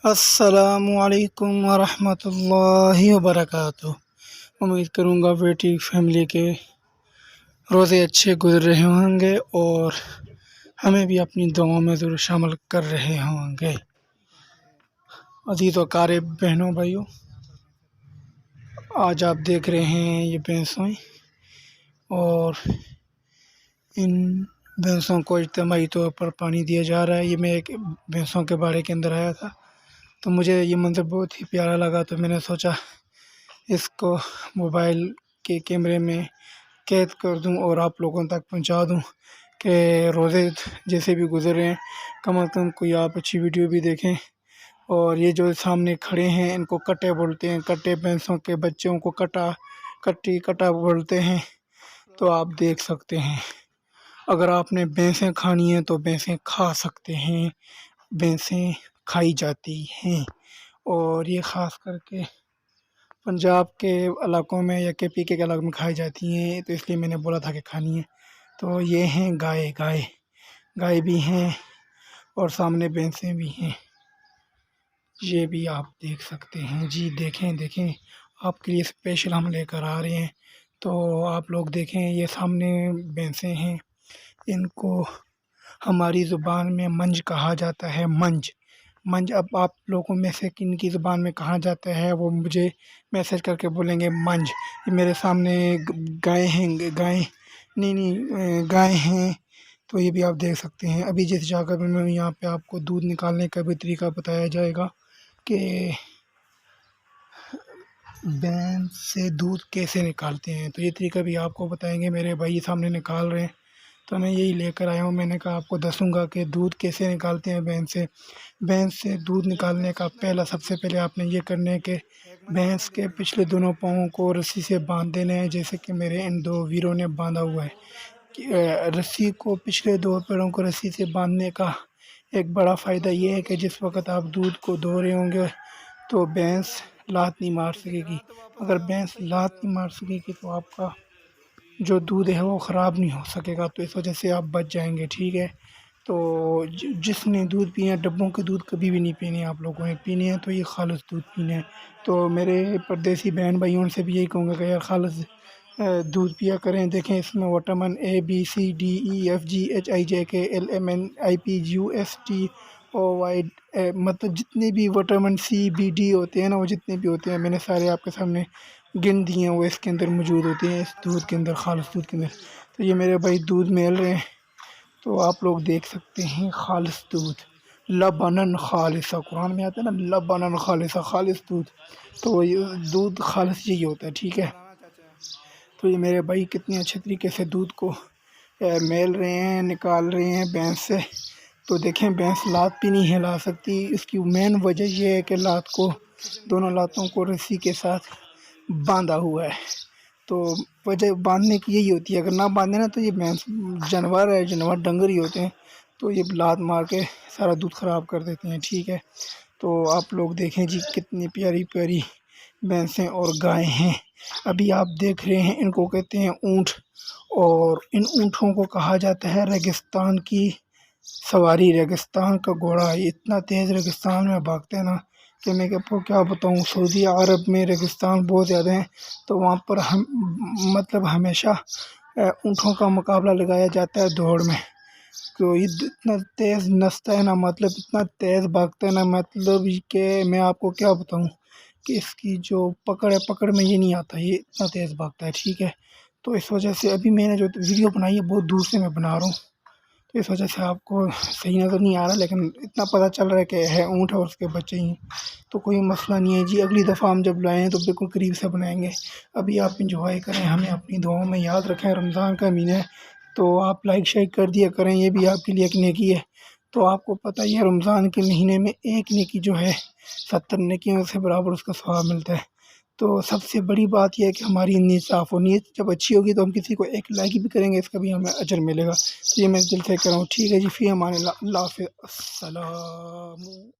अस्सलामुअलैकुम वरहमतुल्लाहि वबरकातुह। उम्मीद करूँगा बेटी फैमिली के रोज़े अच्छे गुजर रहे होंगे और हमें भी अपनी दुआओं में ज़रूर शामिल कर रहे होंगे। अज़ीज़ व क़ारिब बहनों भाइयों, आज आप देख रहे हैं ये भैंसें और इन भैंसों को इज्तिमाई तौर पर पानी दिया जा रहा है। ये मैं एक भैंसों के बाड़े के अंदर आया था तो मुझे ये मंज़र बहुत ही प्यारा लगा, तो मैंने सोचा इसको मोबाइल के कैमरे में कैद कर दूं और आप लोगों तक पहुंचा दूं कि रोज़े जैसे भी गुज़र रहे हैं कम अज़ कम कोई आप अच्छी वीडियो भी देखें। और ये जो सामने खड़े हैं इनको कट्टे बोलते हैं, कट्टे भैंसों के बच्चों को कट्टा बोलते हैं। तो आप देख सकते हैं, अगर आपने भैंसें खानी है तो भैंसें खा सकते हैं, भैंसें खाई जाती हैं। और ये ख़ास करके पंजाब के इलाकों में या केपी के इलाकों में खाई जाती हैं, तो इसलिए मैंने बोला था कि खानी है। तो ये हैं गाय भी हैं और सामने भैंसें भी हैं, ये भी आप देख सकते हैं जी। देखें आपके लिए स्पेशल हम लेकर आ रहे हैं। तो आप लोग देखें, ये सामने भैंसें हैं, इनको हमारी ज़ुबान में मंज कहा जाता है। मंज अब आप लोगों में से किन की ज़ुबान में कहा जाता है वो मुझे मैसेज करके बोलेंगे मंज। ये मेरे सामने गाय हैं, तो ये भी आप देख सकते हैं। अभी जिस जगह पे मैं यहाँ पे आपको दूध निकालने का भी तरीका बताया जाएगा कि भैंस से दूध कैसे निकालते हैं, तो ये तरीका भी आपको बताएंगे। मेरे भाई सामने निकाल रहे हैं तो मैं यही लेकर आया हूँ। मैंने कहा आपको दसूँगा कि दूध कैसे निकालते हैं भैंस से दूध निकालने का सबसे पहले आपने ये करना है कि भैंस के पिछले दोनों पाँवों को रस्सी से बांध देना है, जैसे कि मेरे इन दो वीरों ने बांधा हुआ है। रस्सी को पिछले दो पैरों को रस्सी से बांधने का एक बड़ा फ़ायदा ये है कि जिस वक्त आप दूध को धो रहे होंगे तो भैंस लात नहीं मार सकेगी। अगर भैंस लात नहीं मार सकेगी तो आपका जो दूध है वो ख़राब नहीं हो सकेगा, तो इस वजह से आप बच जाएंगे, ठीक है। तो जिसने दूध पिया, डब्बों के दूध कभी भी नहीं पीने, आप लोगों ने पीने हैं तो ये खालिस दूध पीने हैं। तो मेरे परदेसी बहन भाइयों से भी यही कहूँगा कि यार खालिस दूध पिया करें। देखें इसमें विटामिन ABCDEFGHIJKLMNIPGUSTOY मतलब जितने भी विटामिन CBD होते हैं ना, वो जितने भी होते हैं मैंने सारे आपके सामने गिन दिए हैं, वो इसके अंदर मौजूद होते हैं, इस दूध के अंदर, खालिस दूध के अंदर। तो ये मेरे भाई दूध मेल रहे हैं, तो आप लोग देख सकते हैं खालिस दूध, लबनन खालिसा, कुरान में आता है ना लबनन खालिसा, खालिस दूध। तो ये दूध खालिस यही होता है, ठीक है। तो ये मेरे भाई कितने अच्छे तरीके से दूध को मेल रहे हैं, निकाल रहे हैं भैंस से। तो देखें भैंस लात भी नहीं हिला सकती, इसकी मेन वजह यह है कि दोनों लातों को रस्सी के साथ बांधा हुआ है। तो वजह बांधने की यही होती है, अगर ना बांधे ना तो ये भैंस जानवर डंगर ही होते हैं, तो ये लात मार के सारा दूध ख़राब कर देते हैं, ठीक है। तो आप लोग देखें जी कितनी प्यारी प्यारी भैंसें और गाय हैं। अभी आप देख रहे हैं इनको कहते हैं ऊँट, और इन ऊँटों को कहा जाता है रेगिस्तान की सवारी, रेगिस्तान का घोड़ा। इतना तेज़ रेगिस्तान में भागते हैं ना कि मैं आपको क्या बताऊँ। सऊदी अरब में रेगिस्तान बहुत ज़्यादा हैं, तो वहाँ पर मतलब हमेशा ऊँटों का मुकाबला लगाया जाता है दौड़ में। तो ये इतना तेज़ नसता है ना, मतलब इतना तेज़ भागता है ना, मतलब कि मैं आपको क्या बताऊँ कि इसकी जो पकड़ में ये नहीं आता, ये इतना तेज़ भागता है, ठीक है। तो इस वजह से अभी मैंने जो वीडियो बनाई है बहुत दूर से मैं बना रहा हूँ, तो इस वजह से आपको सही नज़र नहीं आ रहा, लेकिन इतना पता चल रहा है कि है ऊँट और उसके बच्चे ही, तो कोई मसला नहीं है जी। अगली दफ़ा हम जब लाएँ तो बिल्कुल करीब से बनाएंगे। अभी आप इंजॉय करें, हमें अपनी दुआओं में याद रखें। रमज़ान का महीना है तो आप लाइक शेयर कर दिया करें, ये भी आपके लिए एक नेकी है। तो आपको पता ही है रमज़ान के महीने में एक नेकी जो है 70 नेकियों से बराबर उसका सवाब मिलता है। तो सबसे बड़ी बात यह है कि हमारी नीयत साफ़ हो, नीयत जब अच्छी होगी तो हम किसी को एक लाइक भी करेंगे, इसका भी हमें अजर मिलेगा। तो ये मैं दिल से कह रहा हूँ, ठीक है जी, फ़ी अमान अल्लाह, अल्लाह हाफ़िज़, अस्सलामु